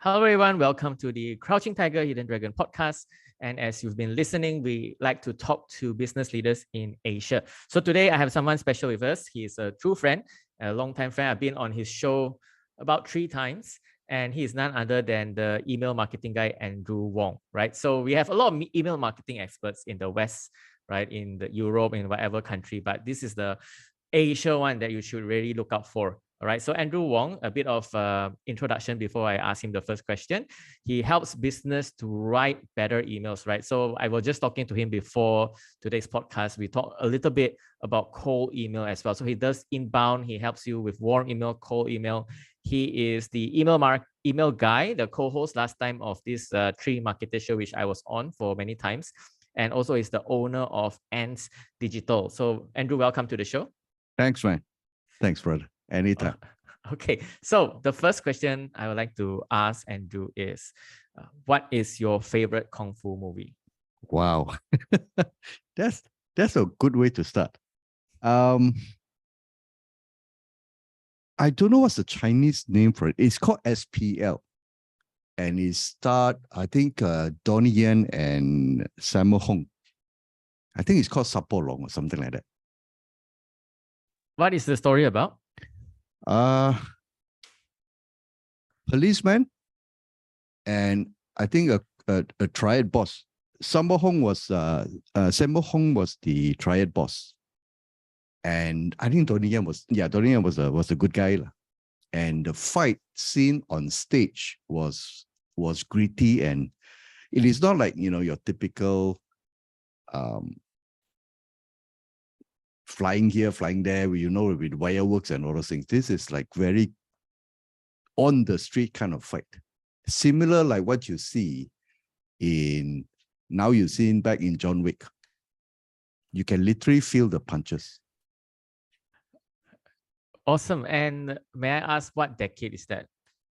Hello, everyone. Welcome to the Crouching Tiger, Hidden Dragon podcast. And as you've been listening, we like to talk to business leaders in Asia. So today I have someone special with us. He's a true friend, a long-time friend. I've been on his show about 3 times, and he is none other than the email marketing guy, Andrew Wong, right? So we have a lot of email marketing experts in the West, right? In the Europe, in whatever country, but this is the Asia one that you should really look out for. All right, so Andrew Wong, a bit of introduction before I ask him the first question. He helps business to write better emails, right? So I was just talking to him before today's podcast. We talked a little bit about cold email as well. So he does inbound. He helps you with warm email, cold email. He is the email guy, the co-host last time of this 3 Marketer show, which I was on for many times. And also is the owner of ANTZ Digital. So Andrew, welcome to the show. Thanks, man. Thanks, brother. Anytime. Okay, so the first question I would like to ask Andrew is, what is your favorite Kung Fu movie? Wow. That's a good way to start. I don't know what's the Chinese name for it. It's called SPL. And it starred, I think, Donnie Yen and Sammo Hung. I think it's called Sapo Long or something like that. What is the story about? Policeman, and I think a triad boss. Sammo Hung was the triad boss, and I think Donnie Yen was a good guy, and the fight scene on stage was gritty, and it is not like your typical flying here, flying there, with fireworks and all those things. This is like very on the street kind of fight. Similar like what you see back in John Wick. You can literally feel the punches. Awesome. And may I ask, what decade is that?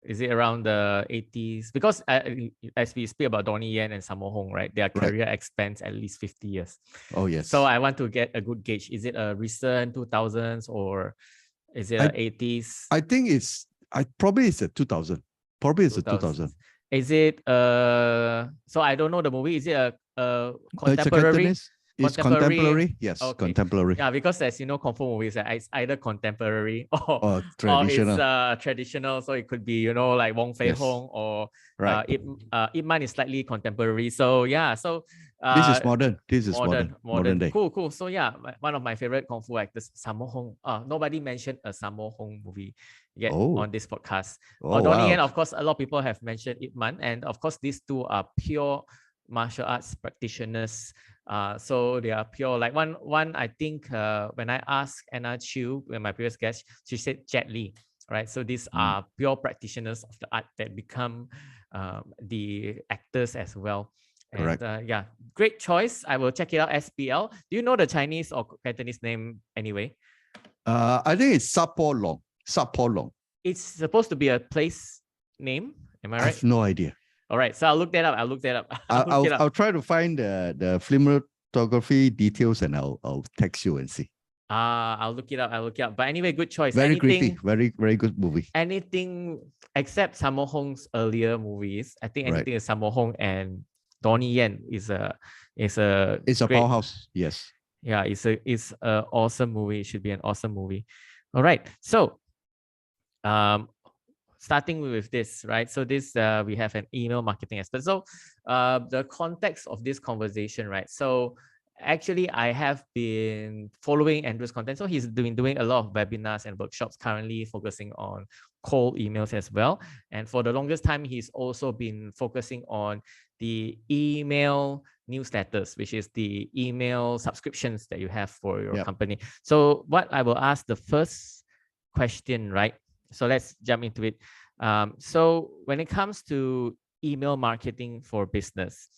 Is it around the 80s? Because as we speak about Donnie Yen and Sammo Hung, right, their career exspans at least 50 years. Oh, yes. So I want to get a good gauge. Is it a recent 2000s or is it 80s? I think probably it's a 2000. Probably it's a 2000. Is it, so I don't know the movie. Is it a contemporary? It's contemporary. Yes, okay. Contemporary. Yeah, because as you know, Kung Fu movies, it's either contemporary or traditional. Or it's traditional. So it could be, like Wong Fei Hong or Ip Man is slightly contemporary. So yeah, so this is modern. This is modern day. Cool. So yeah, one of my favorite Kung Fu actors, Sammo Hung. Nobody mentioned a Sammo Hung movie yet on this podcast. Donnie Yen, of course, a lot of people have mentioned Ip Man, and of course, these two are pure martial arts practitioners. So they are pure. Like one I think when I asked Anna Chiu, my previous guest, she said Jet Li, right? So these are pure practitioners of the art that become the actors as well. And yeah, great choice. I will check it out. SPL. Do you know the Chinese or Cantonese name anyway? I think it's Sapo Long. Sapo Long. It's supposed to be a place name. Am I right? I have no idea. All right, so I'll look that up. I'll try to find the cinematography details and I'll text you and see. I'll look it up. But anyway, good choice. Very gritty, very good movie. Anything except Sammo Hung's earlier movies. I think anything is Sammo Hung and Donnie Yen is a powerhouse. Yes. Yeah, it's a awesome movie. It should be an awesome movie. All right, so starting with this, right? So this, we have an email marketing expert. So the context of this conversation, right? So actually, I have been following Andrew's content. So he's been doing a lot of webinars and workshops currently focusing on cold emails as well. And for the longest time, he's also been focusing on the email newsletters, which is the email subscriptions that you have for your company. So what I will ask the first question, right? So let's jump into it. So when it comes to email marketing for business,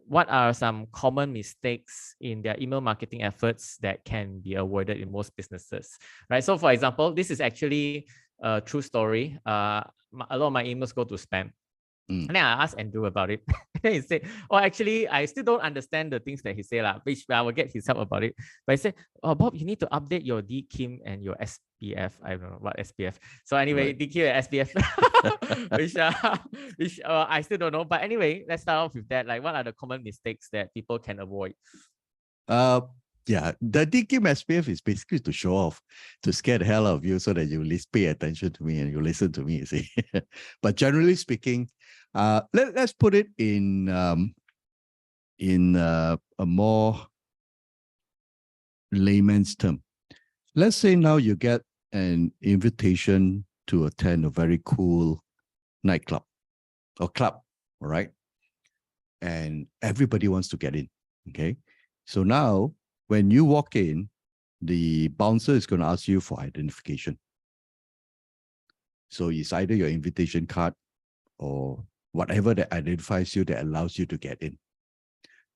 what are some common mistakes in their email marketing efforts that can be avoided in most businesses, right? So for example, this is actually a true story. A lot of my emails go to spam. And then I asked Andrew about it. Then he said, oh, actually, I still don't understand the things that he said, which I will get his help about it. But he said, oh, Bob, you need to update your DKIM and your SPF. I don't know what SPF. So anyway, Right. DKIM and SPF, which I still don't know. But anyway, let's start off with that. Like, what are the common mistakes that people can avoid? Yeah, the DKIM SPF is basically to show off, to scare the hell out of you so that you at least pay attention to me and you listen to me, you see. But generally speaking, let's put it in a more layman's term. Let's say now you get an invitation to attend a very cool nightclub or club, all right? And everybody wants to get in, okay? So now, when you walk in, the bouncer is going to ask you for identification. So it's either your invitation card or whatever that identifies you that allows you to get in.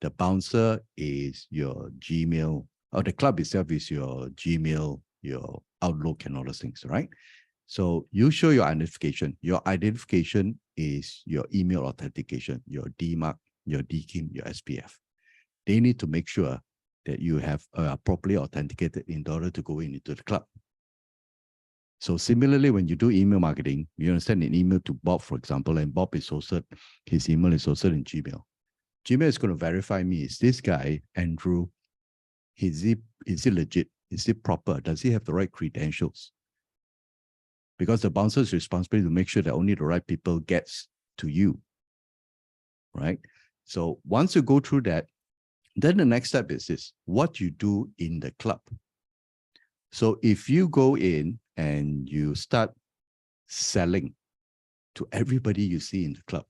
The bouncer is your Gmail, or the club itself is your Gmail, your Outlook, and all those things, right? So you show your identification. Your identification is your email authentication, your DMARC, your DKIM, your SPF. They need to make sure that you have properly authenticated in order to go into the club. So similarly, when you do email marketing, you send an email to Bob, for example, and Bob is hosted, his email is hosted in Gmail. Gmail is going to verify me. Is this guy, Andrew, is he legit? Is he proper? Does he have the right credentials? Because the bouncer's responsibility to make sure that only the right people gets to you, right? So once you go through that, then the next step is this, what you do in the club. So if you go in and you start selling to everybody you see in the club,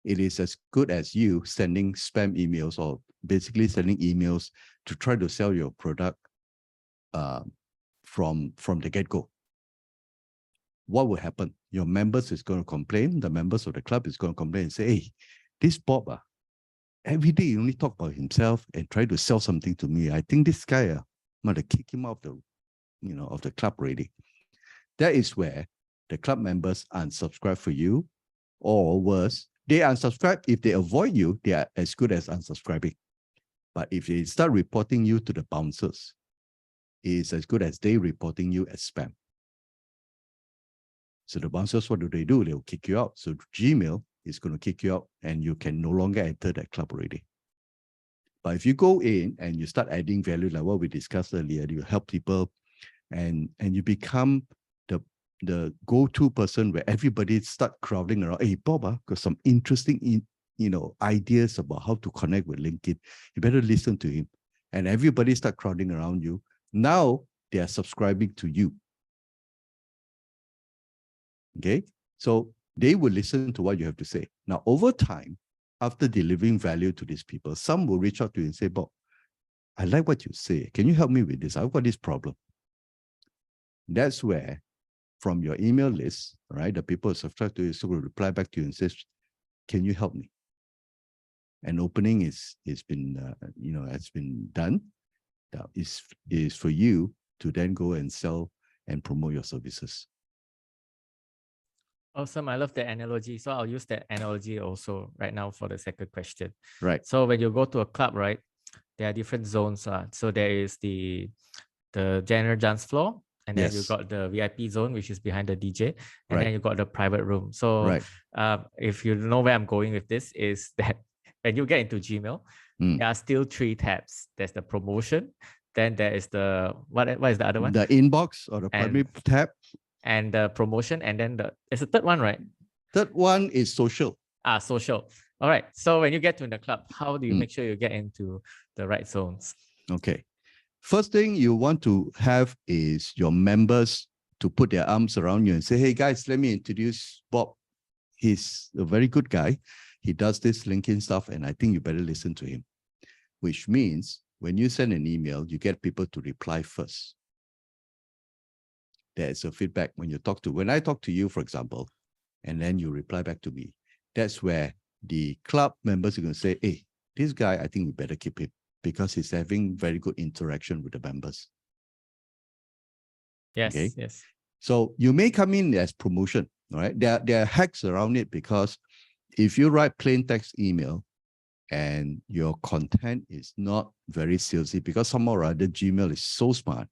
it is as good as you sending spam emails or basically sending emails to try to sell your product from the get-go. What will happen? Your members is going to complain. The members of the club is going to complain and say, hey, this Bob, every day he only talk about himself and try to sell something to me. I think this guy, I'm going to kick him out of the club already. That is where the club members unsubscribe for you, or worse, they unsubscribe. If they avoid you, they are as good as unsubscribing. But if they start reporting you to the bouncers, it is as good as they reporting you as spam. So the bouncers, what do? They will kick you out. So Gmail is going to kick you out and you can no longer enter that club already. But if you go in and you start adding value, like what we discussed earlier, you help people and you become the go-to person where everybody start crowding around. Hey, Bob, got some interesting ideas about how to connect with LinkedIn. You better listen to him. And everybody start crowding around you. Now they are subscribing to you. Okay, so they will listen to what you have to say. Now, over time, after delivering value to these people, some will reach out to you and say, Bob, I like what you say. Can you help me with this? I've got this problem. That's where, from your email list, right, the people who subscribe to you will reply back to you and says, can you help me? An opening has been done. That is for you to then go and sell and promote your services. Awesome. I love that analogy. So I'll use that analogy also right now for the second question. Right. So when you go to a club, right, there are different zones. So there is the general dance floor, and then you got the VIP zone, which is behind the DJ, and then you got the private room. So if you know where I'm going with this, is that when you get into Gmail, there are still 3 tabs. There's the promotion, then there is the what is the other one? The inbox or the primary tab. And the promotion, and then there's a third one, right? Third one is social. Social. All right. So when you get to the club, how do you make sure you get into the right zones? Okay. First thing you want to have is your members to put their arms around you and say, hey guys, let me introduce Bob. He's a very good guy. He does this LinkedIn stuff, and I think you better listen to him. Which means when you send an email, you get people to reply first. There's a feedback when I talk to you, for example, and then you reply back to me. That's where the club members are going to say, hey, this guy, I think we better keep him because he's having very good interaction with the members. Yes, okay? Yes. So you may come in as promotion, all right? There are hacks around it because If you write plain text email and your content is not very salesy, because somehow or other Gmail is so smart,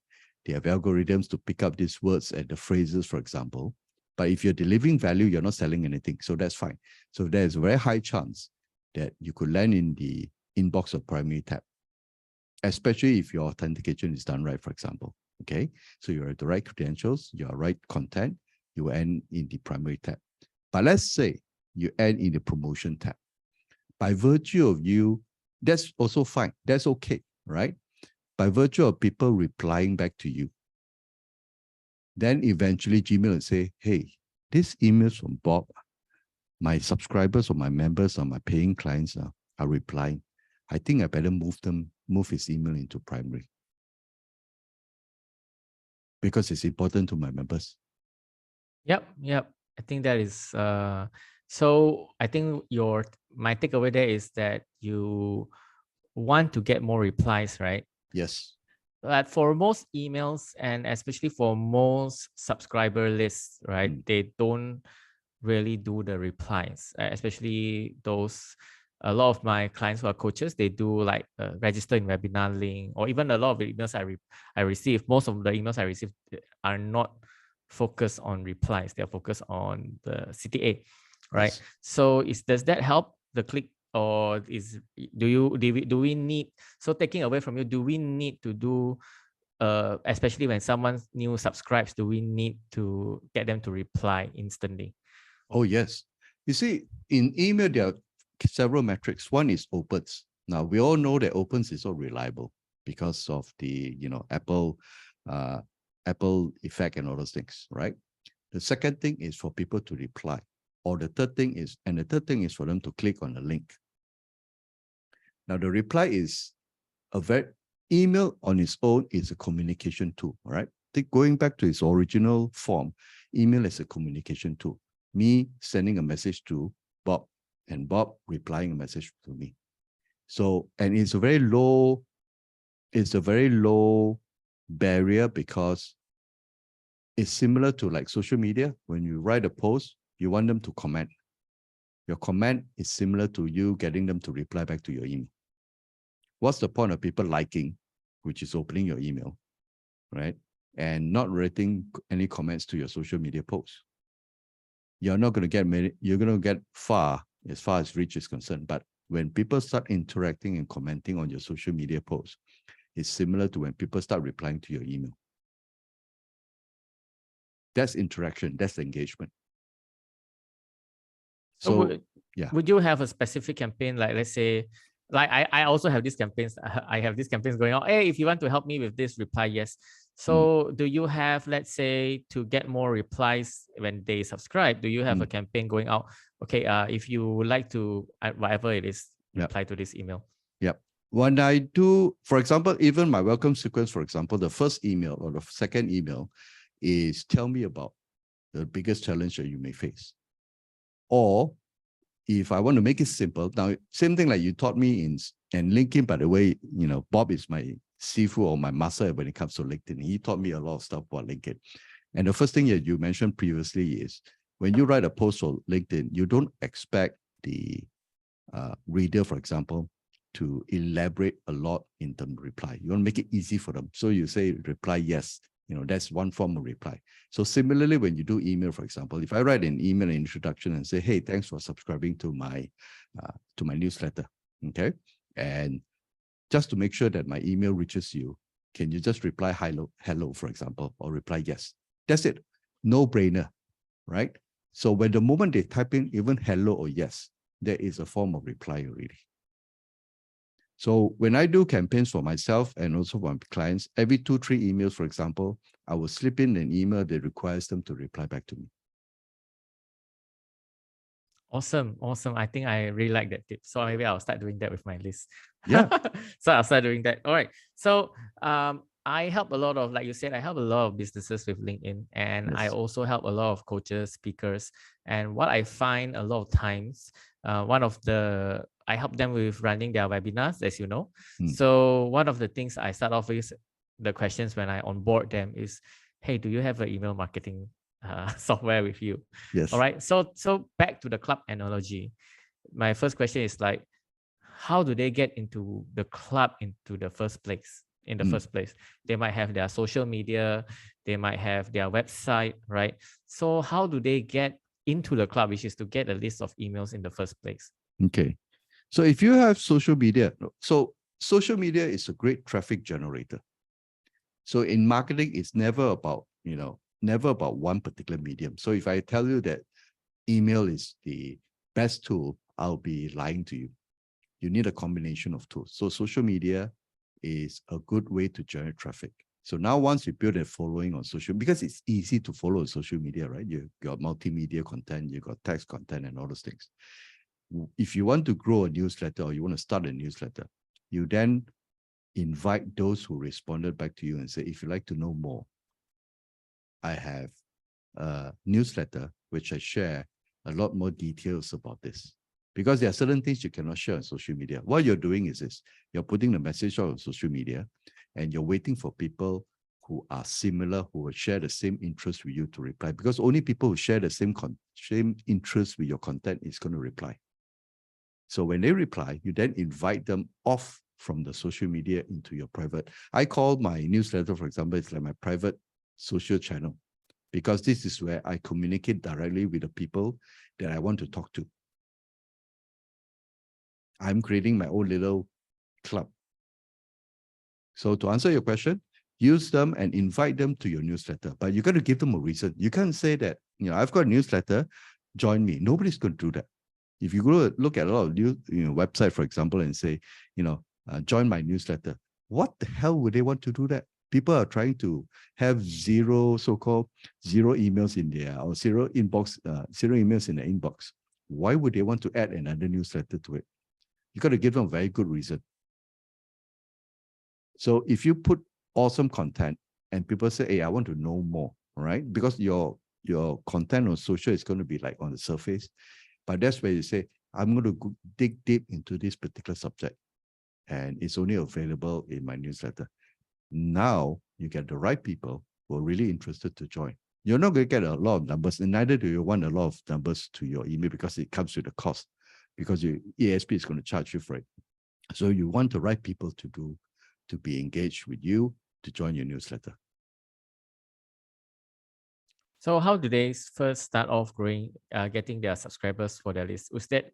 they have algorithms to pick up these words and the phrases, for example. But if you're delivering value, you're not selling anything. So that's fine. So there's a very high chance that you could land in the inbox or primary tab, especially if your authentication is done right, for example. Okay. So you have the right credentials, your right content, you end in the primary tab. But let's say you end in the promotion tab. By virtue of you, that's also fine. That's okay, right? By virtue of people replying back to you, then eventually Gmail will say, hey, this email from Bob, my subscribers or my members or my paying clients are replying. I think I better move his email into primary, because it's important to my members. Yep. I think that is so I think my takeaway there is that you want to get more replies, right? Yes. But for most emails, and especially for most subscriber lists, right, they don't really do the replies, especially a lot of my clients who are coaches, they do like register in webinar link, or even a lot of the emails I receive. Most of the emails I receive are not focused on replies; they are focused on the CTA, right? Yes. So does that help the click, or do we need? So taking away from you, do we need to do? Especially when someone new subscribes, do we need to get them to reply instantly? Oh, yes. You see, in email, there are several metrics. One is opens. Now, we all know that opens is so reliable because of the, Apple effect and all those things, right? The second thing is for people to reply. Or the third thing is for them to click on the link. Now, the reply is email on its own is a communication tool, right? Going back to its original form, email is a communication tool. Me sending a message to Bob and Bob replying a message to me. So, and it's a very low barrier, because it's similar to like social media. When you write a post, you want them to comment. Your comment is similar to you getting them to reply back to your email. What's the point of people liking, which is opening your email, right? And not writing any comments to your social media posts? You're not going to get many, you're going to get far as reach is concerned. But when people start interacting and commenting on your social media posts, it's similar to when people start replying to your email. That's interaction, that's engagement. So would you have a specific campaign, like let's say, like I also have these campaigns. I have these campaigns going on. Hey, if you want to help me with this, reply yes. So do you have, let's say, to get more replies when they subscribe, do you have a campaign going out? Okay, if you would like to, whatever it is, reply to this email. Yep. When I do, for example, even my welcome sequence, for example, the first email or the second email is tell me about the biggest challenge that you may face. Or if I want to make it simple, now, same thing like you taught me in LinkedIn, by the way, Bob is my sifu or my master when it comes to LinkedIn. He taught me a lot of stuff about LinkedIn. And the first thing that you mentioned previously is when you write a post on LinkedIn, you don't expect the reader, for example, to elaborate a lot in terms of reply. You want to make it easy for them. So you say reply yes. That's one form of reply. So similarly, when you do email, for example, if I write an email introduction and say, hey, thanks for subscribing to my newsletter, okay? And just to make sure that my email reaches you, can you just reply hello, for example, or reply yes? That's it. No brainer, right? So when the moment they type in even hello or yes, there is a form of reply already. So when I do campaigns for myself and also for my clients, every 2-3 emails, for example, I will slip in an email that requires them to reply back to me. Awesome. I think I really like that tip. So maybe I'll start doing that with my list. Yeah. So I'll start doing that. All right. So I help a lot of, like you said, I help a lot of businesses with LinkedIn, and I also help a lot of coaches, speakers. And what I find a lot of times, I help them with running their webinars, as you know. So one of the things I start off with, the questions when I onboard them is, hey, do you have an email marketing software with you. Yes. All right. So back to the club analogy. My first question is like, how do they get into the club into the first place? In the first place, they might have their social media, they might have their website, right? So how do they get into the club, which is to get a list of emails in the first place? Okay. So if you have social media, so social media is a great traffic generator. So in marketing, it's never about, never about one particular medium. So if I tell you that email is the best tool, I'll be lying to you. You need a combination of tools. So social media is a good way to generate traffic. So now once you build a following on social, because it's easy to follow on social media, right? You got multimedia content, you got text content and all those things. If you want to grow a newsletter or you want to start a newsletter, you then invite those who responded back to you and say, if you'd like to know more, I have a newsletter which I share a lot more details about this. Because there are certain things you cannot share on social media. What you're doing is this, you're putting the message out on social media and you're waiting for people who are similar, who will share the same interest with you to reply. Because only people who share the same interest with your content is going to reply. So when they reply, you then invite them off from the social media into your private. I call my newsletter, for example, it's like my private social channel, because this is where I communicate directly with the people that I want to talk to. I'm creating my own little club. So to answer your question, use them and invite them to your newsletter, but you got to give them a reason. You can't say that, I've got a newsletter, join me. Nobody's going to do that. If you go look at a lot of website, for example, and say, join my newsletter, what the hell would they want to do that? People are trying to have so-called zero emails in their, or zero emails in their inbox. Why would they want to add another newsletter to it? You got to give them a very good reason. So if you put awesome content and people say, hey, I want to know more, right? Because your content on social is going to be like on the surface. But that's where you say, I'm going to dig deep into this particular subject. And it's only available in my newsletter. Now you get the right people who are really interested to join. You're not going to get a lot of numbers, and neither do you want a lot of numbers to your email because it comes with a cost, because your ESP is going to charge you for it. So you want the right people to be engaged with you, to join your newsletter. So how do they first start off growing, getting their subscribers for their list? Was that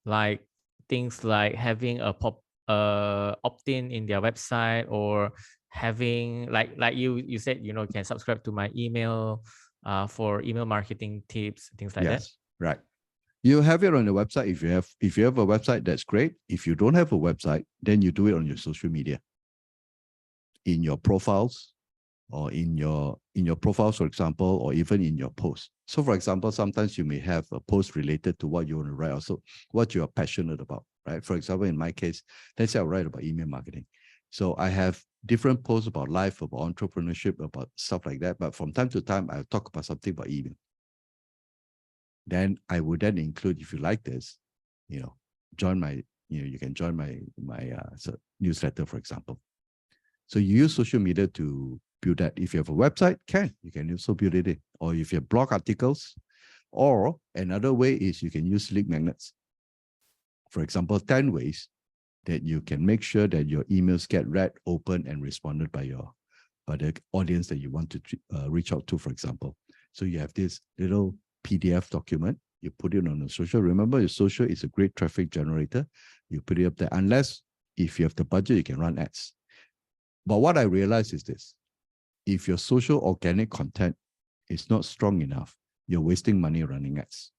like things like having a opt-in in their website, or having like you said, you can subscribe to my email for email marketing tips, things like that? Yes, right. You have it on the website. If you have a website, that's great. If you don't have a website, then you do it on your social media, in your profiles, or in your profiles, for example, or even in your posts. So for example, sometimes you may have a post related to what you want to write, also what you are passionate about, right? For example, in my case, let's say I write about email marketing. So I have different posts about life, about entrepreneurship, about stuff like that. But from time to time, I'll talk about something about email. Then I would then include, if you like this, join my, you can join my newsletter, for example. So you use social media to build that. If you have a website, you can also build it in. Or if you have blog articles, or another way is you can use link magnets. For example, 10 ways that you can make sure that your emails get read, opened, and responded by the audience that you want to reach out to, for example. So you have this little PDF document, you put it on the social. Remember, your social is a great traffic generator. You put it up there, unless if you have the budget, you can run ads. But what I realized is this: if your social organic content is not strong enough, you're wasting money running ads.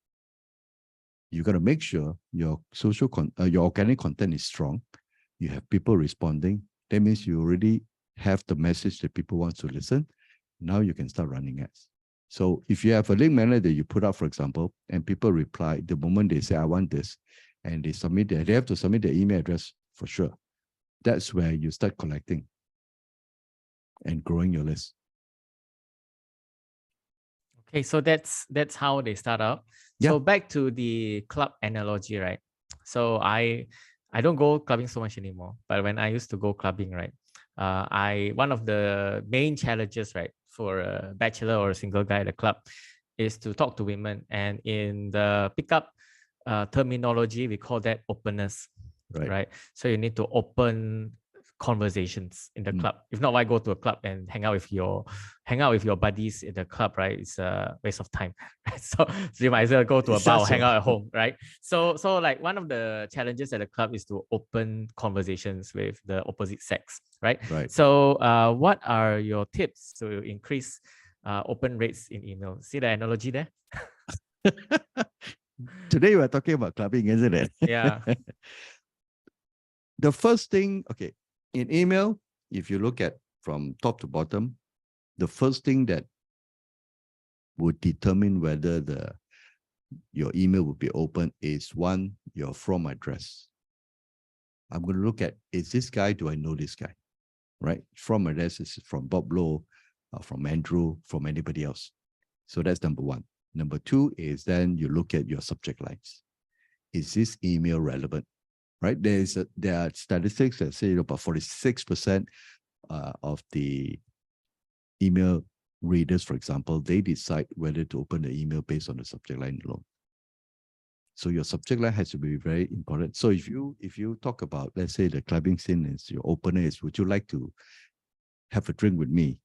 You got to make sure your your organic content is strong. You have people responding. That means you already have the message that people want to listen. Now you can start running ads. So if you have a link magnet that you put up, for example, and people reply the moment they say, I want this, and they have to submit their email address for sure. That's where you start collecting and growing your list. Okay, so that's how they start out. Yeah. So back to the club analogy, right? So I don't go clubbing so much anymore, but when I used to go clubbing, right, one of the main challenges, right, for a bachelor or a single guy at a club is to talk to women. And in the pickup terminology, we call that openness, right? So you need to open conversations in the club. If not, why go to a club and hang out with your buddies in the club, right? It's a waste of time. Right? So you might as well go to a bar or hang out at home, right? So like one of the challenges at the club is to open conversations with the opposite sex, right? So what are your tips to increase open rates in email? See the analogy there? Today we're talking about clubbing, isn't it? Yeah. The first thing, okay, in email, if you look at from top to bottom, the first thing that would determine whether your email will be open is one, your from address. I'm going to look at, is this guy, do I know this guy? Right? From address is from Bob Lowe, from Andrew, from anybody else. So that's number one. Number two is then you look at your subject lines. Is this email relevant? Right? There are statistics that say about 46% of the email readers, for example, they decide whether to open the email based on the subject line alone. So your subject line has to be very important. So if you talk about, let's say the clubbing scene is your opener is, would you like to have a drink with me?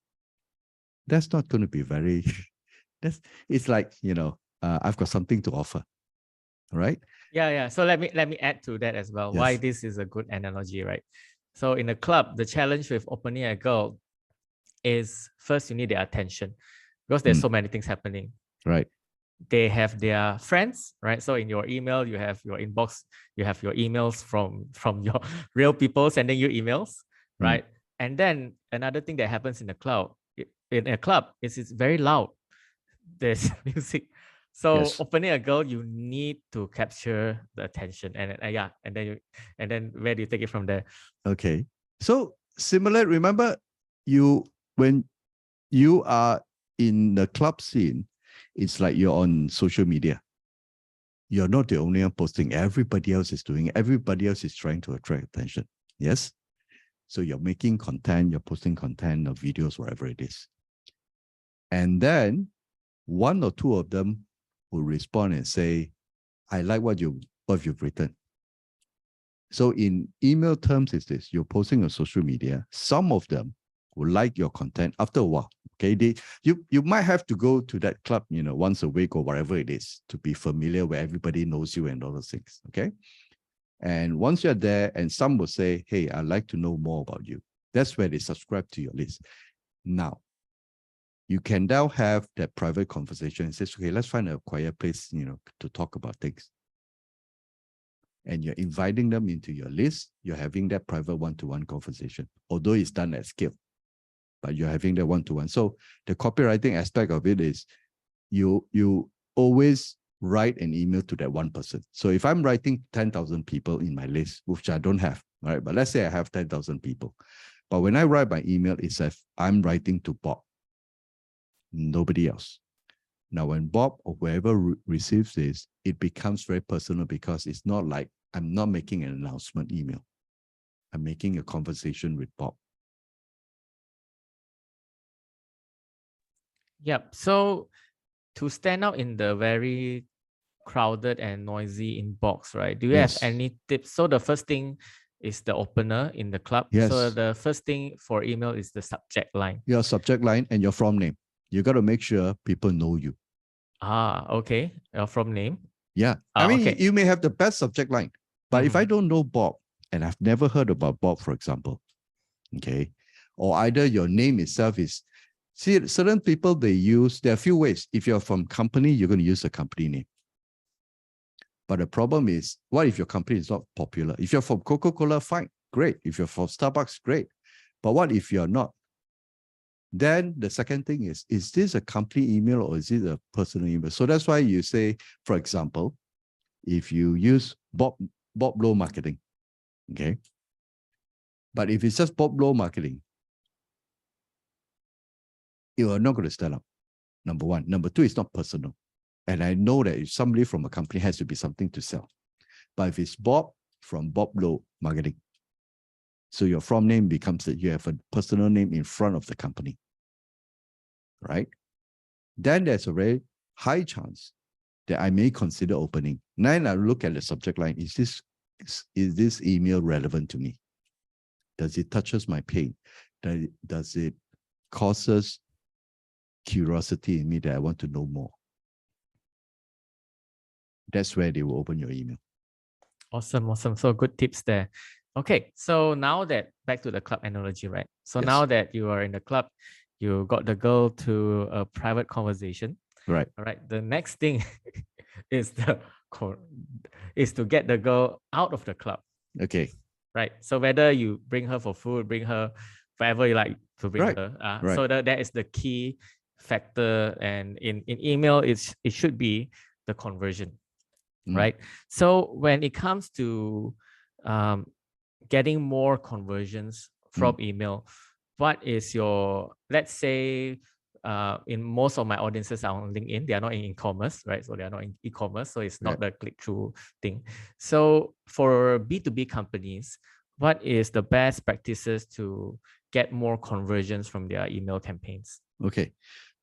That's not going to be very, it's like, I've got something to offer, right? Yeah. So let me add to that as well. Yes. Why this is a good analogy, right? So in a club, the challenge with opening a girl is first you need their attention because there's so many things happening. Right. They have their friends, right? So in your email, you have your inbox, you have your emails from your real people sending you emails, right? And then another thing that happens in a club is it's very loud. There's music. So opening a girl, you need to capture the attention, and then where do you take it from there? Okay. So similar, remember when you are in the club scene, it's like you're on social media. You're not the only one posting. Everybody else is doing it. Everybody else is trying to attract attention. Yes? So you're making content, you're posting content or videos, whatever it is. And then one or two of them will respond and say, I like what you've written. So in email terms, is this, you're posting on social media. Some of them will like your content after a while. Okay, you might have to go to that club, once a week or whatever it is to be familiar where everybody knows you and all those things. Okay. And once you're there, and some will say, hey, I'd like to know more about you. That's where they subscribe to your list. Now, you can now have that private conversation and says, okay, let's find a quiet place, to talk about things. And you're inviting them into your list. You're having that private one-to-one conversation, although it's done at scale, but you're having that one-to-one. So the copywriting aspect of it is you always write an email to that one person. So if I'm writing 10,000 people in my list, which I don't have, right? But let's say I have 10,000 people. But when I write my email, it's as I'm writing to Bob, nobody else. Now, when Bob or whoever receives this, it becomes very personal because it's not like I'm not making an announcement email. I'm making a conversation with Bob. Yep. So to stand out in the very crowded and noisy inbox, right? Do you have any tips? So the first thing is the opener in the club. Yes. So the first thing for email is the subject line. Your subject line and your from name. You got to make sure people know you. Okay. Your from name. Yeah. I mean, you may have the best subject line, but if I don't know Bob and I've never heard about Bob, for example, okay, or either your name itself is, see, certain people, there are a few ways. If you're from company, you're going to use the company name. But the problem is, what if your company is not popular? If you're from Coca-Cola, fine, great. If you're from Starbucks, great. But what if you're not? Then the second thing is this a company email or is it a personal email? So that's why you say, for example, if you use Bob Lowe Marketing, okay? But if it's just Bob Lowe Marketing, you are not going to stand up, number one. Number two, it's not personal. And I know that if somebody from a company has to be something to sell. But if it's Bob from Bob Lowe Marketing, so your from name becomes that you have a personal name in front of the company. right? Then there's a very high chance that I may consider opening. Then I look at the subject line. Is this email relevant to me? Does it touches my pain? Does it causes curiosity in me that I want to know more? That's where they will open your email. Awesome, awesome. So good tips there. Okay, so now that back to the club analogy, right? So Yes. now that you are in the club, you got the girl to a private conversation. Right. All right. The next thing is is to get the girl out of the club. Okay. Right. So whether you bring her for food, bring her wherever you like to bring Right. her. Right. So that is the key factor. And in email, it should be the conversion. Right. So when it comes to getting more conversions from email, what is your, let's say, in most of my audiences are on LinkedIn, they are not in e-commerce, right? So they are not in e-commerce, so it's not the click-through thing. So for B2B companies, what is the best practices to get more conversions from their email campaigns? Okay.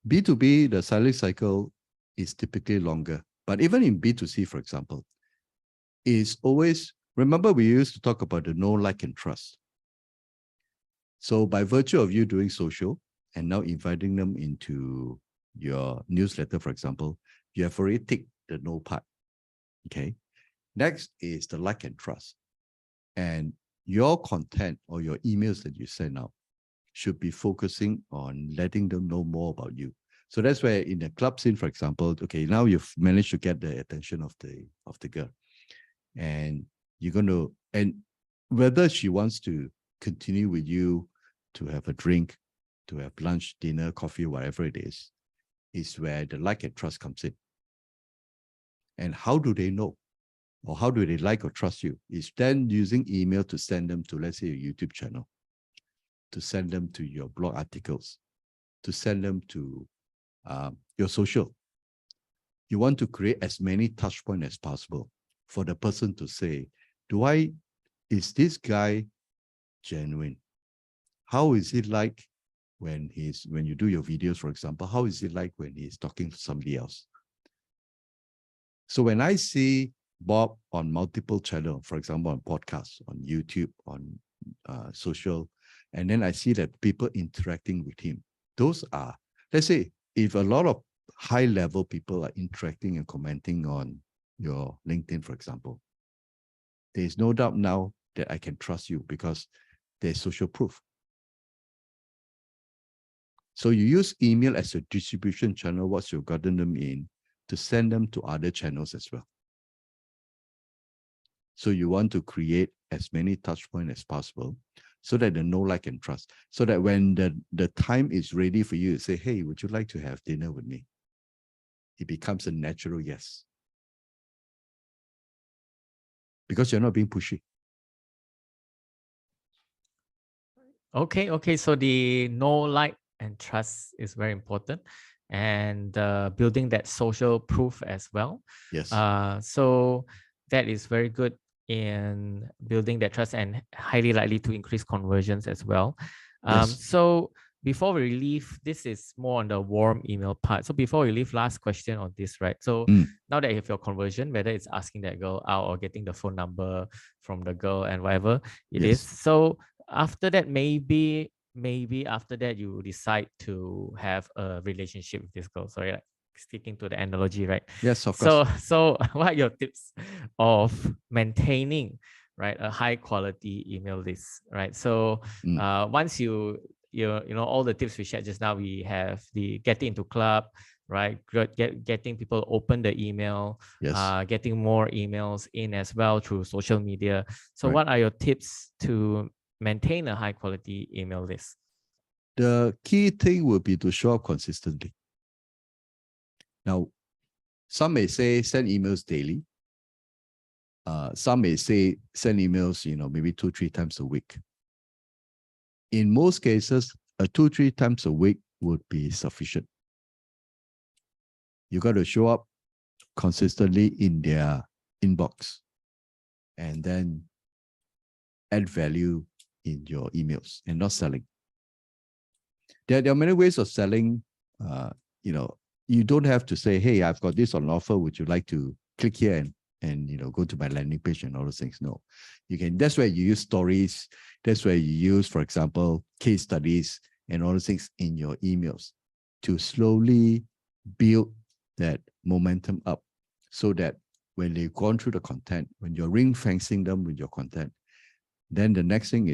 B2B, the selling cycle is typically longer. But even in B2C, for example, is always, remember we used to talk about the know, like, and trust. So by virtue of you doing social and now inviting them into your newsletter, for example, you have already ticked the know part. Okay. Next is the like and trust. And your content or your emails that you send out should be focusing on letting them know more about you. So that's where in the club scene, for example, okay, now you've managed to get the attention of the girl. And you're going to, and whether she wants to continue with you to have a drink, to have lunch, dinner, coffee, whatever it is where the like and trust comes in. And how do they know? Or how do they like or trust you? Is then using email to send them to, let's say, a YouTube channel, to send them to your blog articles, to send them to your social. You want to create as many touch points as possible for the person to say, is this guy genuine? How is it like when you do your videos, for example? How is it like when he's talking to somebody else? So when I see Bob on multiple channels, for example, on podcasts, on YouTube, on social, and then I see that people interacting with him, those are, let's say, if a lot of high-level people are interacting and commenting on your LinkedIn, for example, there's no doubt now that I can trust you because there's social proof. So you use email as a distribution channel once you've gotten them in to send them to other channels as well. So you want to create as many touch points as possible so that they know, like, and trust. So that when the time is ready for you to say, hey, would you like to have dinner with me? It becomes a natural yes. Because you're not being pushy. Okay. So the know, like, and trust is very important, and building that social proof as well. Yes. So that is very good in building that trust and highly likely to increase conversions as well. Yes. So before we leave, this is more on the warm email part. So before we leave, last question on this, right? So now that you have your conversion, whether it's asking that girl out or getting the phone number from the girl and whatever it is. So after that, maybe after that you decide to have a relationship with this girl. Sorry, like sticking to the analogy, right? Yes, of course. So what are your tips of maintaining, right, a high quality email list, right? So once you know all the tips we shared just now, we have the getting into club, right? Getting people open the email, getting more emails in as well through social media. So what are your tips to maintain a high quality email list? The key thing will be to show up consistently. Now, some may say send emails daily. Some may say send emails, maybe 2-3 times a week. In most cases, 2-3 times a week would be sufficient. You got to show up consistently in their inbox and then add value in your emails and not selling. There are many ways of selling you know, you don't have to say, hey, I've got this on offer. Would you like to click here and go to my landing page and all those things? No, you can. That's where you use stories. That's where you use, for example, case studies and all those things in your emails to slowly build that momentum up so that when they've gone through the content, when you're ring fencing them with your content, then the next thing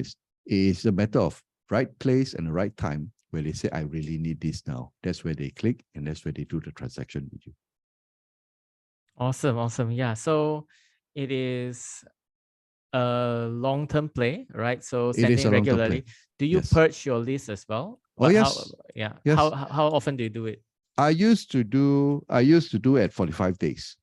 is a matter of right place and the right time where they say, I really need this now. That's where they click and that's where they do the transaction with you. Awesome, awesome. Yeah. So it is a long-term play, right? So It is sending a long-term regularly. play. Do you Yes. purge your list as well? Oh, How, yes. yeah. Yes. How often do you do it? I used to do at 45 days.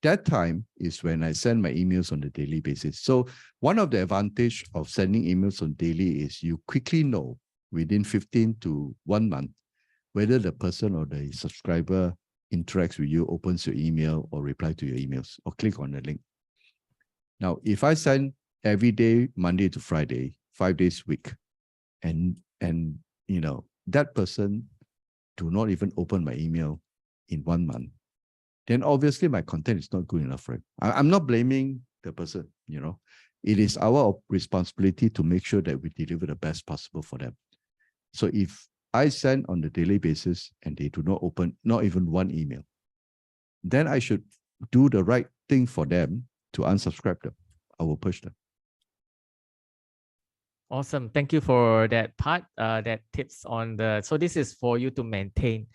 That time is when I send my emails on a daily basis. So one of the advantage of sending emails on daily is you quickly know within 15 to 1 month whether the person or the subscriber interacts with you, opens your email or reply to your emails or click on the link. Now, if I send every day, Monday to Friday, 5 days a week, and that person do not even open my email in 1 month, then obviously my content is not good enough for him. I'm not blaming the person, It is our responsibility to make sure that we deliver the best possible for them. So if I send on a daily basis and they do not open not even one email, then I should do the right thing for them to unsubscribe them. I will push them. Awesome. Thank you for that part, that tips on so this is for you to maintain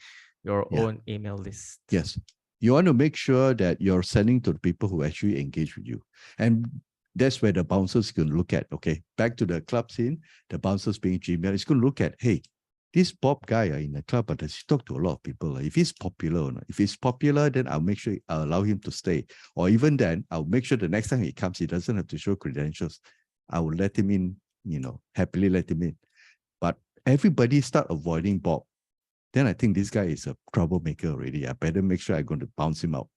your own email list. Yes. You want to make sure that you're sending to the people who actually engage with you. And that's where the bouncers can look at, okay, back to the club scene, the bouncers being Gmail, it's going to look at, hey, this Bob guy in the club, but does he talk to a lot of people? If he's popular or not? If he's popular, then I'll make sure I'll allow him to stay. Or even then, I'll make sure the next time he comes, he doesn't have to show credentials. I will let him in, happily let him in. But everybody start avoiding Bob. Then I think this guy is a troublemaker already. I better make sure I'm going to bounce him out.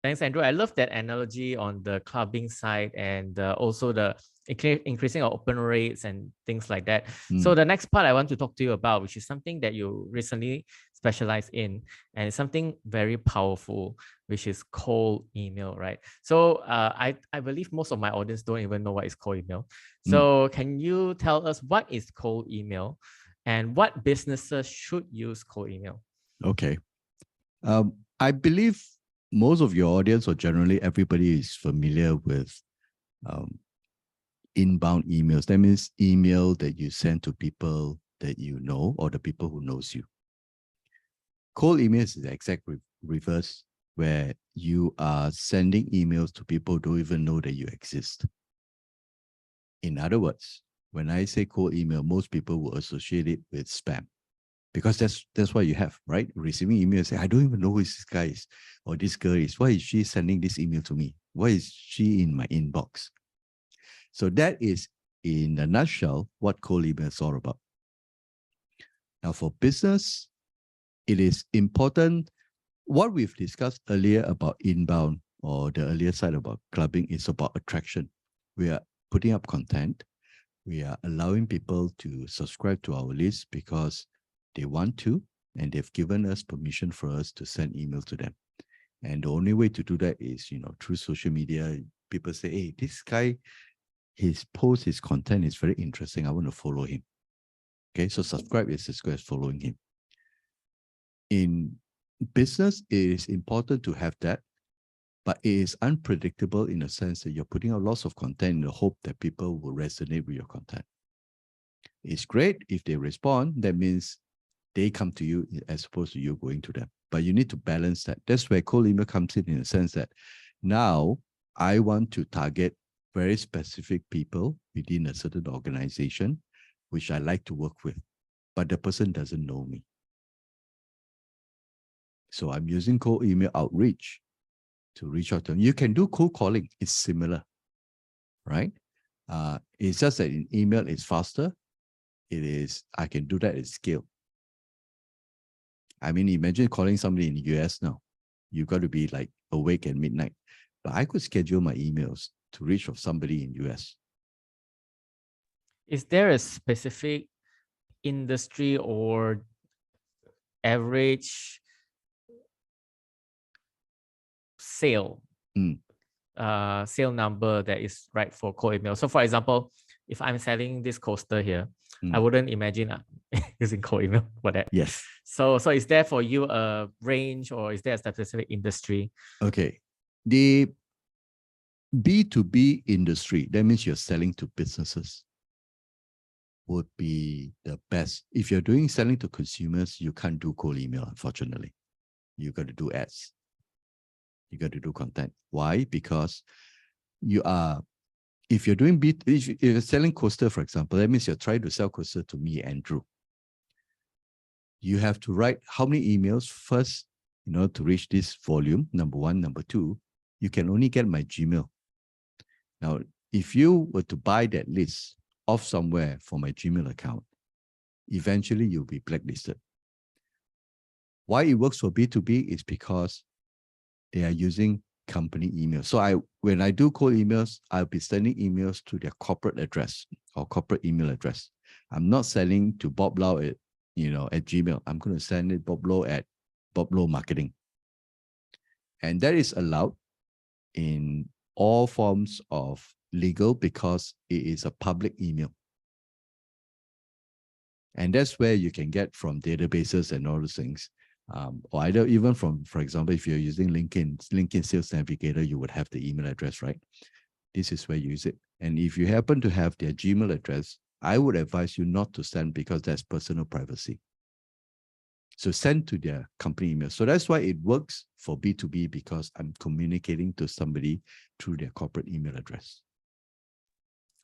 Thanks, Andrew. I love that analogy on the clubbing side and also the increasing of open rates and things like that. So the next part I want to talk to you about, which is something that you recently specialized in, and it's something very powerful, which is cold email, right? So I believe most of my audience don't even know what is cold email. So can you tell us what is cold email and what businesses should use cold email? Okay. I believe most of your audience, or generally everybody, is familiar with inbound emails. That means email that you send to people that you know or the people who knows you. Cold emails is the exact reverse, where you are sending emails to people who don't even know that you exist. In other words, when I say cold email, most people will associate it with spam. Because that's what you have, right? Receiving email, say, I don't even know who this guy is or this girl is. Why is she sending this email to me? Why is she in my inbox? So that is, in a nutshell, what cold email is all about. Now, for business, it is important. What we've discussed earlier about inbound, or the earlier side about clubbing, is about attraction. We are putting up content. We are allowing people to subscribe to our list because they want to, and they've given us permission for us to send email to them. And the only way to do that is, through social media. People say, hey, this guy, his post, his content is very interesting. I want to follow him. Okay, so subscribe is as good as following him. In business, it is important to have that, but it is unpredictable in the sense that you're putting out lots of content in the hope that people will resonate with your content. It's great if they respond. That means they come to you as opposed to you going to them. But you need to balance that. That's where cold email comes in the sense that now I want to target very specific people within a certain organization, which I like to work with, but the person doesn't know me. So I'm using cold email outreach to reach out to them. You can do cold calling. It's similar, right? It's just that in email, it's faster. I can do that at scale. I mean, imagine calling somebody in the US now. You've got to be like awake at midnight. But I could schedule my emails to reach of somebody in US. Is there a specific industry or average sale sale number that is right for cold email? So for example, if I'm selling this coaster here, I wouldn't imagine using cold email for that. Yes. So is there for you a range, or is there a specific industry? Okay. The B2B industry, that means you're selling to businesses, would be the best. If you're doing selling to consumers, you can't do cold email, unfortunately. You got to do ads. You got to do content. Why? Because you are, if you're doing if you're selling coaster, for example, that means you're trying to sell coaster to me, Andrew. You have to write how many emails first in order to reach this volume, number one. Number two, you can only get my Gmail. Now, if you were to buy that list off somewhere for my Gmail account, eventually you'll be blacklisted. Why it works for B2B is because they are using company email. So when I do cold emails, I'll be sending emails to their corporate address or corporate email address. I'm not sending to Bob Lau at Gmail. I'm going to send it Bob Lau at Bob Lau Marketing. And that is allowed in all forms of legal because it is a public email. And that's where you can get from databases and all those things. Or either even from, for example, if you're using LinkedIn Sales Navigator, you would have the email address, right? This is where you use it. And if you happen to have their Gmail address, I would advise you not to send because that's personal privacy. So send to their company email. So that's why it works for B2B, because I'm communicating to somebody through their corporate email address.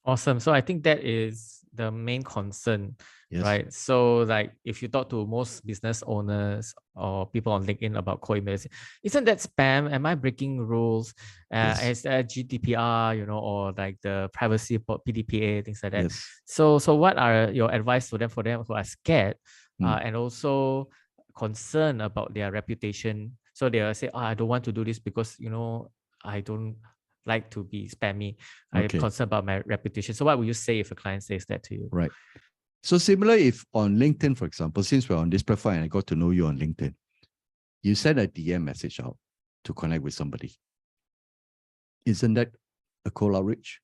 Awesome. So I think that is the main concern, right? So like if you talk to most business owners or people on LinkedIn about cold emails, isn't that spam? Am I breaking rules? Is that GDPR, or like the privacy PDPA, things like that? Yes. So what are your advice to them, for them who are scared and also concerned about their reputation? So they'll say, I don't want to do this because, I don't like to be spammy. I'm concerned about my reputation. So what would you say if a client says that to you? Right. So similar, if on LinkedIn, for example, since we're on this profile and I got to know you on LinkedIn, you send a DM message out to connect with somebody. Isn't that a cold outreach?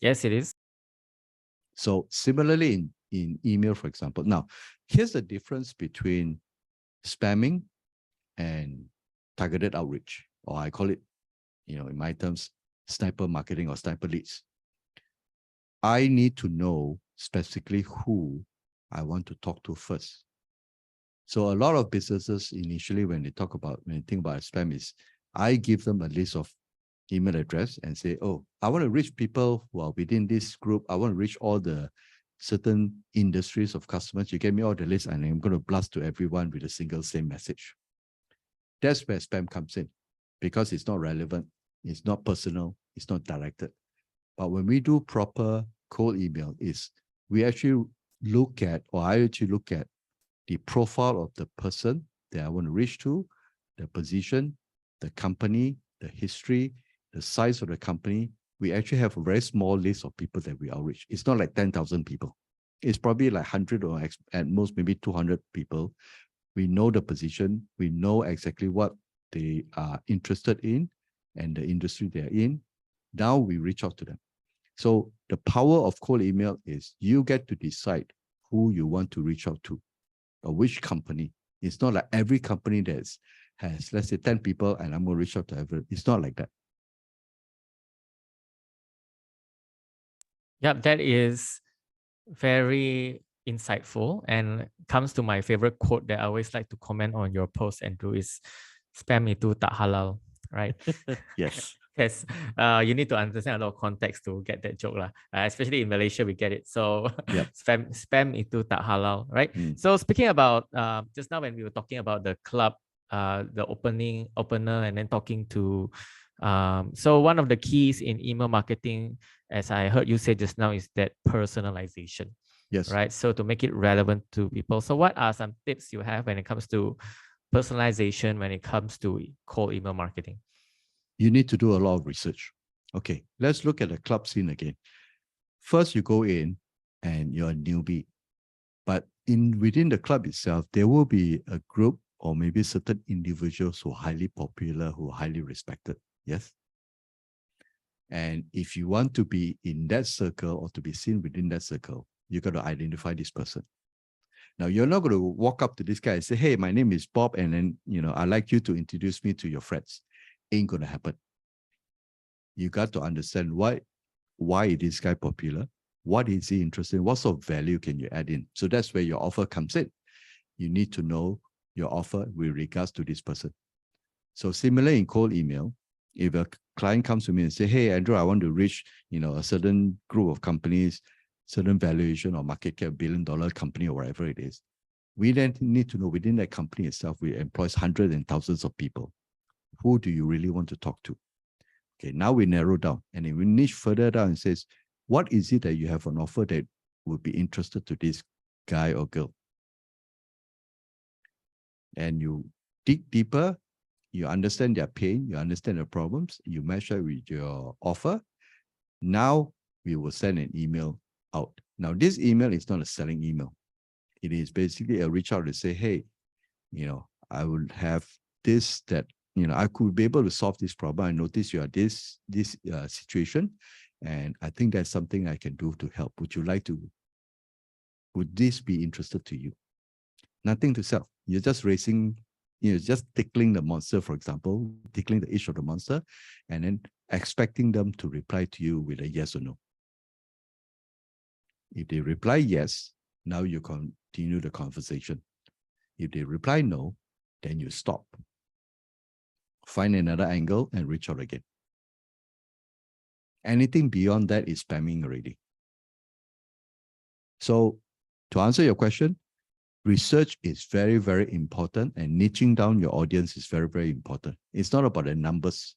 Yes, it is. So similarly in email, for example. Now, here's the difference between spamming and targeted outreach, or I call it, in my terms, sniper marketing or sniper leads. I need to know specifically who I want to talk to first. So a lot of businesses initially, when they think about spam, is I give them a list of email address and say, I want to reach people who are within this group. I want to reach all the certain industries of customers. You give me all the list and I'm going to blast to everyone with a single same message. That's where spam comes in, because it's not relevant, it's not personal, it's not directed. But when we do proper cold email, I actually look at the profile of the person that I want to reach to, the position, the company, the history, the size of the company. We actually have a very small list of people that we outreach. It's not like 10,000 people. It's probably like 100 or at most maybe 200 people. We know the position. We know exactly what they are interested in and the industry they're in. Now we reach out to them. So the power of cold email is you get to decide who you want to reach out to, or which company. It's not like every company that has, let's say, 10 people and I'm going to reach out to everyone. It's not like that. Yep, that is very insightful and comes to my favorite quote that I always like to comment on your post, Andrew, is spam itu tak halal, right? Yes. Yes, you need to understand a lot of context to get that joke, especially in Malaysia, we get it. So spam itu tak halal, right? So speaking about just now when we were talking about the club, the opener, and then talking to, so one of the keys in email marketing, as I heard you say just now, is that personalization. Yes. Right. So to make it relevant to people. So what are some tips you have when it comes to personalization, when it comes to cold email marketing? You need to do a lot of research. Okay, let's look at the club scene again. First, you go in and you're a newbie. within the club itself, there will be a group or maybe certain individuals who are highly popular, who are highly respected. Yes. And if you want to be in that circle or to be seen within that circle, you got to identify this person. Now, you're not going to walk up to this guy and say, hey, my name is Bob, and then, I'd like you to introduce me to your friends. Ain't going to happen. You got to understand why is this guy popular? What is he interested in? What sort of value can you add in? So that's where your offer comes in. You need to know your offer with regards to this person. So similar in cold email, if a client comes to me and say, hey, Andrew, I want to reach, a certain group of companies, certain valuation or market cap, $1 billion company or whatever it is, we then need to know within that company itself, we employ hundreds and thousands of people. Who do you really want to talk to? Okay, now we narrow down and then we niche further down and says, what is it that you have on offer that would be interested to this guy or girl? And you dig deeper, you understand their pain, you understand their problems, you match that with your offer. Now we will send an email out. Now, this email is not a selling email. It is basically a reach out to say, hey, I will have this, that, I could be able to solve this problem. I notice you are this situation, and I think that's something I can do to help. Would this be interested to you? Nothing to sell. You're just raising, just tickling the monster, for example, tickling the itch of the monster, and then expecting them to reply to you with a yes or no. If they reply yes, now you continue the conversation. If they reply no, then you stop. Find another angle and reach out again. Anything beyond that is spamming already. So to answer your question, research is very, very important, and niching down your audience is very, very important. It's not about the numbers.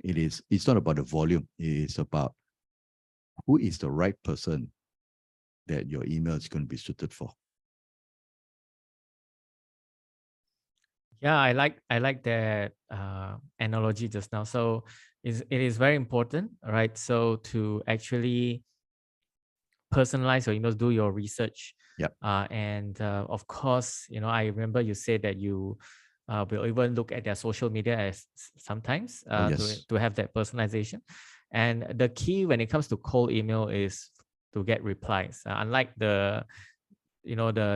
It's not about the volume. It is about who is the right person that your email is going to be suited for. Yeah, I like that analogy just now. So it is very important, right? So to actually personalize your emails, do your research. Yep. And of course, I remember you said that you will even look at their social media as sometimes Yes. to have that personalization. And the key when it comes to cold email is to get replies. Unlike the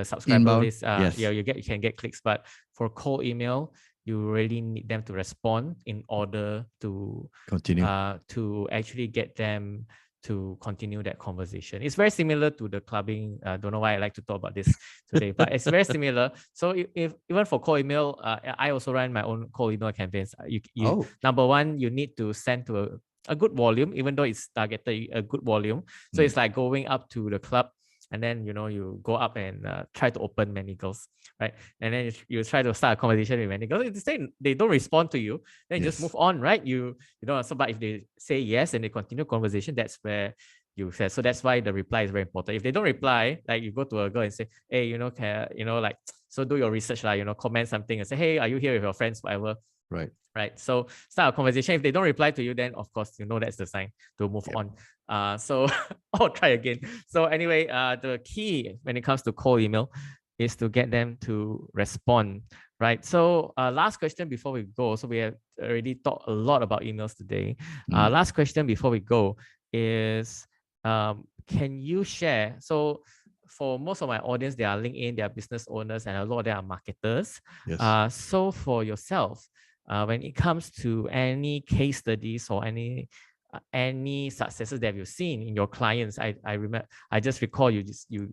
subscriber Inbound, list, yes. you can get clicks, but for cold email, you really need them to respond in order to Continue. To actually get them to continue that conversation. It's very similar to the clubbing. Don't know why I like to talk about this today, but it's very similar. So if even for cold email, I also run my own cold email campaigns. Number one, you need to send to a good volume, even though it's targeted a good volume. So it's like going up to the club, and then you go up and try to open many girls, right? And then you try to start a conversation with many girls. If they don't respond to you, then you just move on, right? So but if they say yes and they continue conversation, that's where you say. So that's why the reply is very important. If they don't reply, like you go to a girl and say, hey, so do your research, comment something and say, hey, are you here with your friends, whatever. Right. So start a conversation. If they don't reply to you, then of course, that's the sign to move on. So I'll try again. So anyway, the key when it comes to cold email is to get them to respond, right? So last question before we go. So we have already talked a lot about emails today. Last question before we go is, can you share? So for most of my audience, they are LinkedIn, they are business owners, and a lot of them are marketers. Yes. So for yourself, when it comes to any case studies or any successes that you've seen in your clients, I remember, I just recall you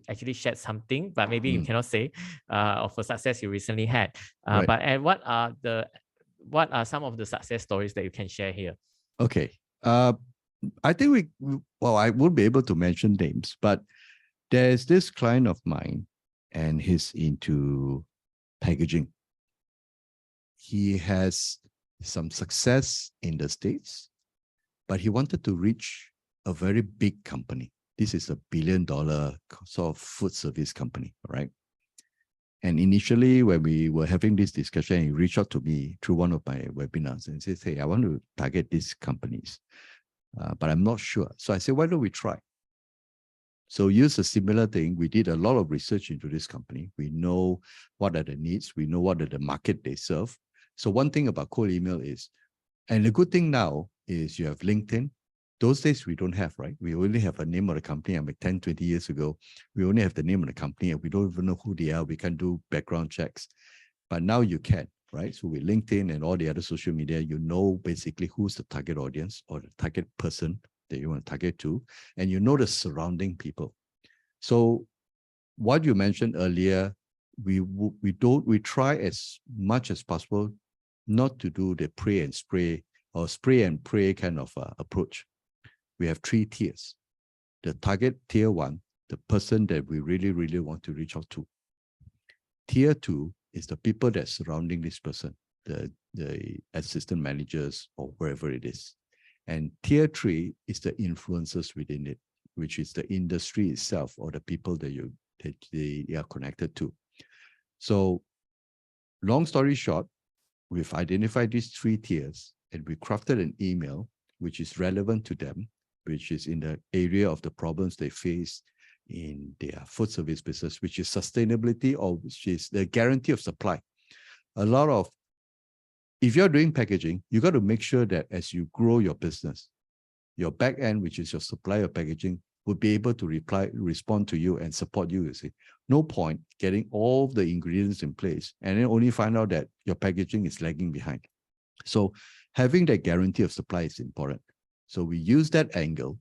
actually shared something, but maybe you cannot say of a success you recently had. But what are some of the success stories that you can share here? Okay. I think I won't be able to mention names, but there's this client of mine, and he's into packaging. He has some success in the States, but he wanted to reach a very big company. This is $1 billion sort of food service company, right? And initially, when we were having this discussion, he reached out to me through one of my webinars and says, hey, I want to target these companies, but I'm not sure. So I said, why don't we try? So use a similar thing. We did a lot of research into this company. We know what are the needs. We know what are the market they serve. So one thing about cold email is, and the good thing now is you have LinkedIn. Those days we don't have, right? We only have a name of the company. I'm like 10, 20 years ago. We only have the name of the company and we don't even know who they are. We can't do background checks. But now you can, right? So with LinkedIn and all the other social media, you know basically who's the target audience or the target person that you want to target to, and you know the surrounding people. So what you mentioned earlier, we try as much as possible not to do the pray and spray or spray and pray kind of approach. We have 3 tiers. The target tier 1, the person that we really, really want to reach out to. Tier 2 is the people that surrounding this person, the assistant managers or wherever it is. And tier 3 is the influencers within it, which is the industry itself or the people that they are connected to. So long story short, we've identified these 3 tiers and we crafted an email which is relevant to them, which is in the area of the problems they face in their food service business, which is sustainability or which is the guarantee of supply. If you're doing packaging, you got to make sure that as you grow your business, your back end, which is your supplier of packaging, will be able to respond to you and support you, you see. No point getting all the ingredients in place and then only find out that your packaging is lagging behind. So having that guarantee of supply is important. So we use that angle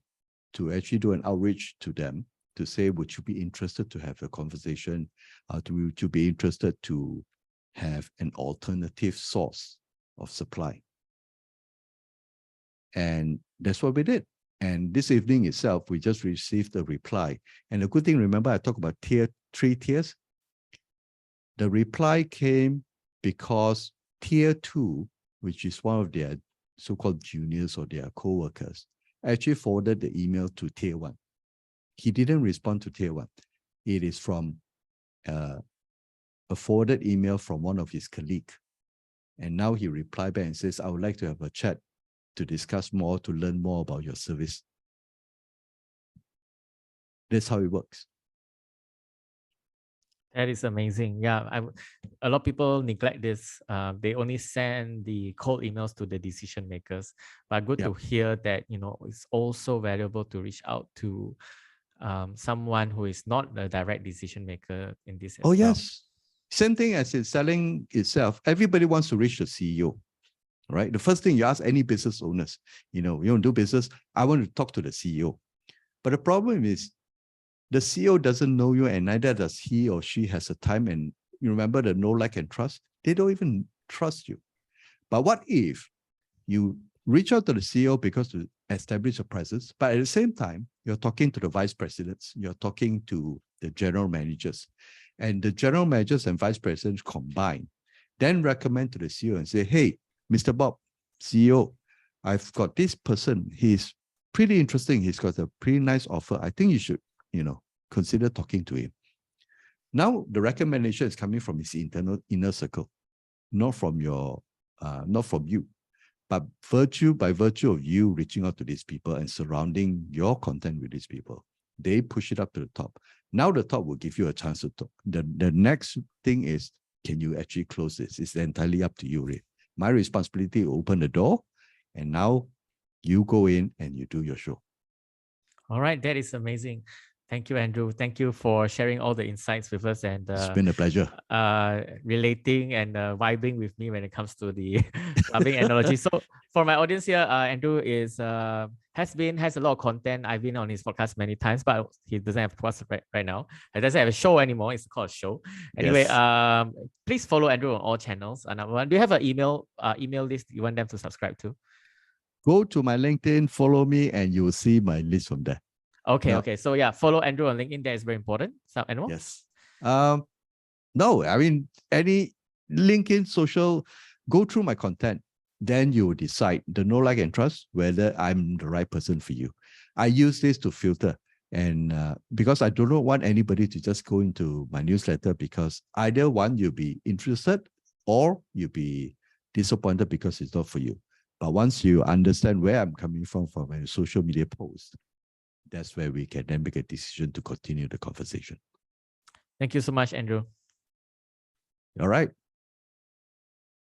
to actually do an outreach to them to say, would you be interested to have a conversation? Would you be interested to have an alternative source of supply? And that's what we did. And this evening itself, we just received a reply. And the good thing, remember, I talked about 3 tiers. The reply came because tier 2, which is one of their so-called juniors or their co-workers, actually forwarded the email to tier 1. He didn't respond to tier 1. It is from a forwarded email from one of his colleagues. And now he replied back and says, I would like to have a chat to discuss more, to learn more about your service. That's how it works. That is amazing. Yeah, a lot of people neglect this. They only send the cold emails to the decision makers. But good to hear that, it's also valuable to reach out to someone who is not the direct decision maker in this as well. Yes. Same thing as in selling itself. Everybody wants to reach the CEO, right? The first thing you ask any business owners, you want to do business, I want to talk to the CEO. But the problem is the CEO doesn't know you and neither does he or she has a time. And you remember the know, like, and trust? They don't even trust you. But what if you reach out to the CEO because to establish a presence, but at the same time, you're talking to the vice presidents, you're talking to the general managers, and the general managers and vice presidents combine, then recommend to the CEO and say, hey, Mr. Bob, CEO, I've got this person. He's pretty interesting. He's got a pretty nice offer. I think you should, consider talking to him. Now, the recommendation is coming from his inner circle, not from you, but by virtue of you reaching out to these people and surrounding your content with these people, they push it up to the top. Now the top will give you a chance to talk. The next thing is, can you actually close this? It's entirely up to you. Right? My responsibility to open the door, and now you go in and you do your show. All right, that is amazing. Thank you, Andrew. Thank you for sharing all the insights with us and it's been a pleasure. Relating and vibing with me when it comes to the clubbing analogy. So for my audience here, Andrew has a lot of content. I've been on his podcast many times, but he doesn't have a podcast right now. He doesn't have a show anymore. It's called a show. Anyway, yes. Please follow Andrew on all channels. And do you have an email list you want them to subscribe to? Go to my LinkedIn, follow me, and you will see my list from there. Okay, okay. So yeah, follow Andrew on LinkedIn. That is very important. So, anyone? Yes. No, I mean, any LinkedIn social, go through my content. Then you will decide the know, like, and trust whether I'm the right person for you. I use this to filter. And because I do not want anybody to just go into my newsletter because either one, you'll be interested or you'll be disappointed because it's not for you. But once you understand where I'm coming from my social media post, that's where we can then make a decision to continue the conversation. Thank you so much, Andrew. All right.